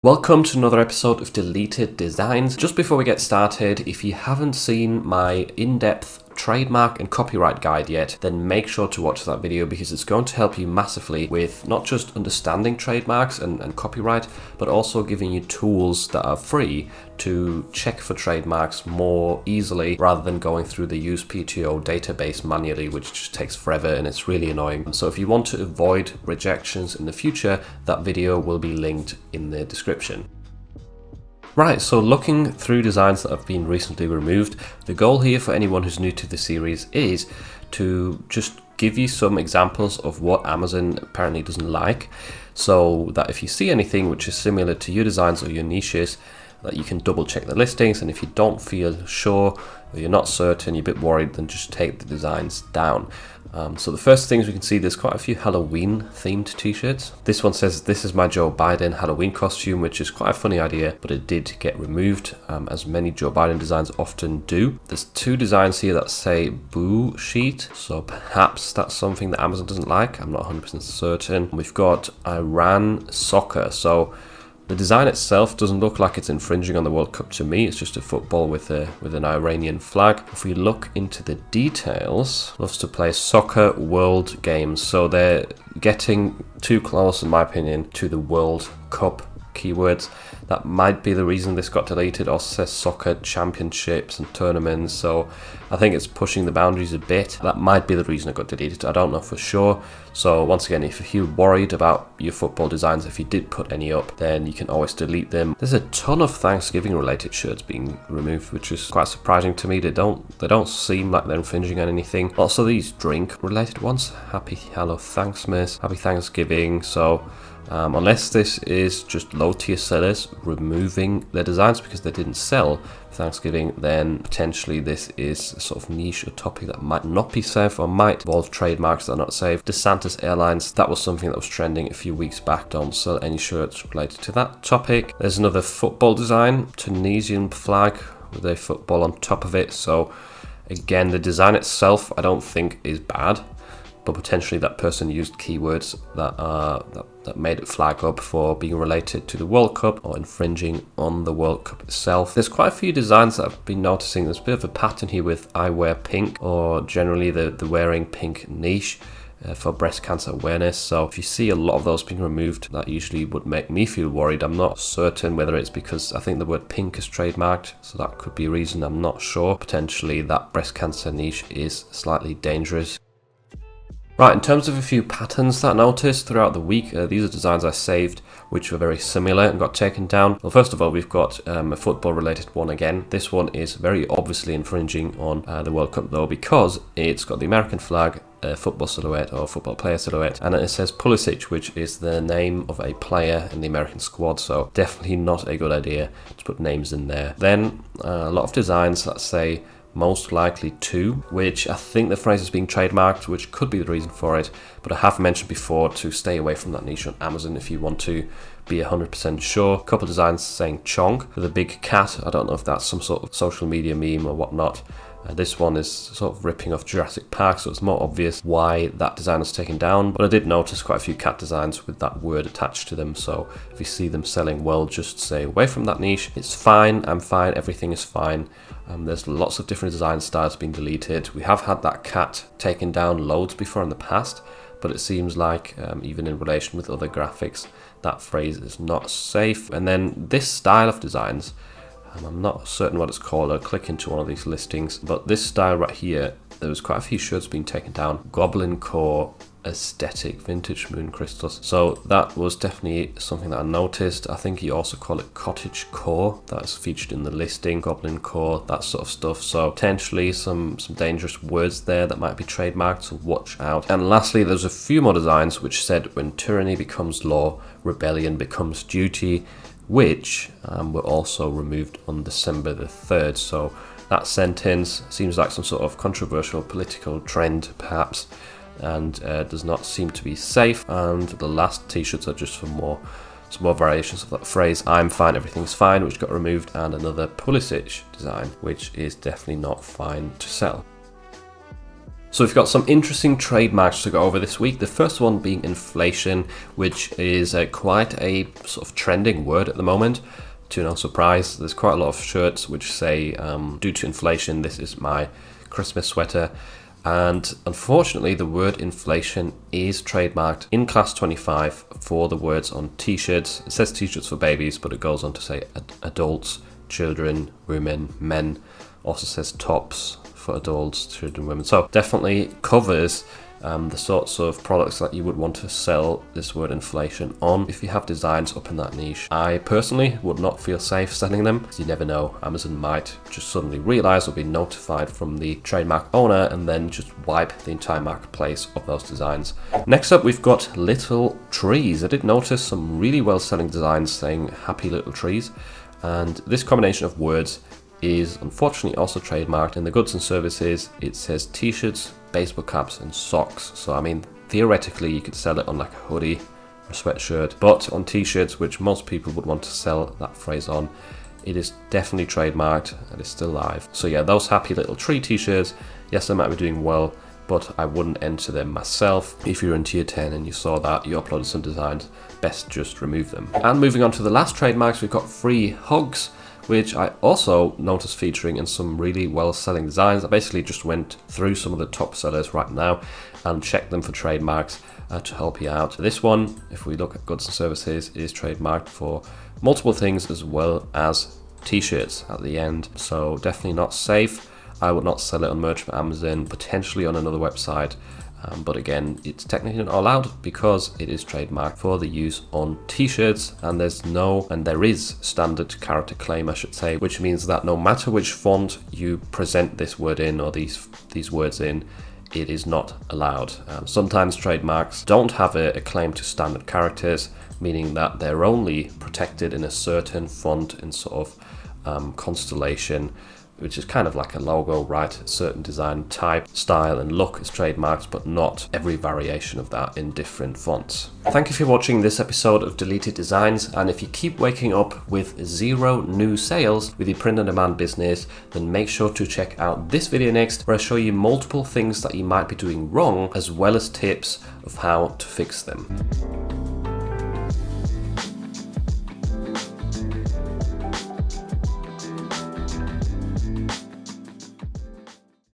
Welcome to another episode of Deleted Designs. Just before we get started, if you haven't seen my in-depth trademark and copyright guide yet, then make sure to watch that video because it's going to help you massively with not just understanding trademarks and copyright, but also giving you tools that are free to check for trademarks more easily rather than going through the USPTO database manually, which just takes forever and it's really annoying. So if you want to avoid rejections in the future, that video will be linked in the description. Right, so looking through designs that have been recently removed, the goal here for anyone who's new to the series is to just give you some examples of what Amazon apparently doesn't like, so that if you see anything which is similar to your designs or your niches, that you can double check the listings, and if you don't feel sure or you're not certain, you're a bit worried, then just take the designs down. So the first things we can see, there's quite a few Halloween themed t-shirts. This one says, "This is my Joe Biden Halloween costume," which is quite a funny idea, but it did get removed, as many Joe Biden designs often do. There's two designs here that say "boo sheet," so perhaps that's something that Amazon doesn't like. I'm not 100% certain. We've got Iran soccer. So the design itself doesn't look like it's infringing on the World Cup to me. It's just a football with an Iranian flag. If we look into the details, loves to play soccer world games. So they're getting too close, in my opinion, to the World Cup keywords. That might be the reason this got deleted. It also says soccer championships and tournaments, so I think it's pushing the boundaries a bit. That might be the reason it got deleted. I don't know for sure. So once again, if you're worried about your football designs, if you did put any up, then you can always delete them. There's a ton of Thanksgiving related shirts being removed, which is quite surprising to me. They don't seem like they're infringing on anything. Also these drink related ones, Happy Hello Thanksmas, Happy Thanksgiving. So unless this is just low tier sellers removing their designs because they didn't sell Thanksgiving, then potentially this is a sort of niche or topic that might not be safe or might involve trademarks that are not safe. DeSantis Airlines, that was something that was trending a few weeks back. Don't sell any shirts related to that topic. There's another football design, Tunisian flag with a football on top of it. So again, the design itself I don't think is bad, but potentially that person used keywords that made it flag up for being related to the World Cup or infringing on the World Cup itself. There's quite a few designs that I've been noticing. There's a bit of a pattern here with "I wear pink," or generally the wearing pink niche for breast cancer awareness. So if you see a lot of those being removed, that usually would make me feel worried. I'm not certain whether it's because I think the word pink is trademarked, so that could be a reason. I'm not sure. Potentially that breast cancer niche is slightly dangerous. Right, in terms of a few patterns that I noticed throughout the week, these are designs I saved which were very similar and got taken down. Well, first of all, we've got a football related one again. This one is very obviously infringing on the World Cup though, because it's got the American flag, football silhouette or football player silhouette, and it says Pulisic, which is the name of a player in the American squad, so definitely not a good idea to put names in there. Then a lot of designs that say "most likely to," which I think the phrase is being trademarked, which could be the reason for it, but I have mentioned before to stay away from that niche on Amazon if you want to be 100% sure. A couple of designs saying "chong" with a big cat. I don't know if that's some sort of social media meme or whatnot. This one is sort of ripping off Jurassic Park, so it's more obvious why that design was taken down, but I did notice quite a few cat designs with that word attached to them, so if you see them selling well, just stay away from that niche. It's fine, I'm fine, everything is fine. There's lots of different design styles being deleted. We have had that cat taken down loads before in the past, but it seems like even in relation with other graphics, that phrase is not safe. And then this style of designs, I'm not certain what it's called. I'll click into one of these listings, but this style right here, there was quite a few shirts being taken down. Goblin Core aesthetic, vintage moon crystals. So that was definitely something that I noticed. I think you also call it cottage core. That's featured in the listing, goblin core, that sort of stuff. So potentially some dangerous words there that might be trademarked, so watch out. And lastly, there's a few more designs which said "when tyranny becomes law, rebellion becomes duty," which were also removed on December the 3rd. So that sentence seems like some sort of controversial political trend perhaps, and does not seem to be safe. And the last t-shirts are just for some more variations of that phrase, "I'm fine, everything's fine," which got removed, and another Pulisic design, which is definitely not fine to sell. So we've got some interesting trademarks to go over this week. The first one being inflation, which is quite a sort of trending word at the moment. To no surprise, there's quite a lot of shirts which say, due to inflation, this is my Christmas sweater. And unfortunately, the word inflation is trademarked in class 25 for the words on t-shirts. It says t-shirts for babies, but it goes on to say adults, children, women, men. Also says tops for adults, children, women. So definitely covers the sorts of products that you would want to sell this word inflation on if you have designs up in that niche. I personally would not feel safe selling them, because you never know, Amazon might just suddenly realize or be notified from the trademark owner and then just wipe the entire marketplace of those designs. Next up, we've got little trees. I did notice some really well selling designs saying happy little trees, and this combination of words is unfortunately also trademarked. In the goods and services, it says t-shirts, baseball caps and socks. So I mean, theoretically you could sell it on like a hoodie or a sweatshirt, but on t-shirts, which most people would want to sell that phrase on, it is definitely trademarked and it's still live. So yeah, those happy little tree t-shirts, yes, they might be doing well, but I wouldn't enter them myself. If you're in tier 10 and you saw that, you uploaded some designs, best just remove them. And moving on to the last trademarks, we've got free hugs, which I also noticed featuring in some really well-selling designs. I basically just went through some of the top sellers right now and checked them for trademarks to help you out. This one, if we look at goods and services, is trademarked for multiple things as well as t-shirts at the end. So definitely not safe. I would not sell it on Merch for Amazon, potentially on another website. But again, it's technically not allowed because it is trademarked for the use on t-shirts, and there is standard character claim, I should say, which means that no matter which font you present this word in or these words in, it is not allowed. Sometimes trademarks don't have a claim to standard characters, meaning that they're only protected in a certain font and sort of constellation, which is kind of like a logo, right? A certain design type, style and look is trademarked, but not every variation of that in different fonts. Thank you for watching this episode of Deleted Designs, and if you keep waking up with 0 new sales with your print-on-demand business, then make sure to check out this video next, where I show you multiple things that you might be doing wrong, as well as tips of how to fix them.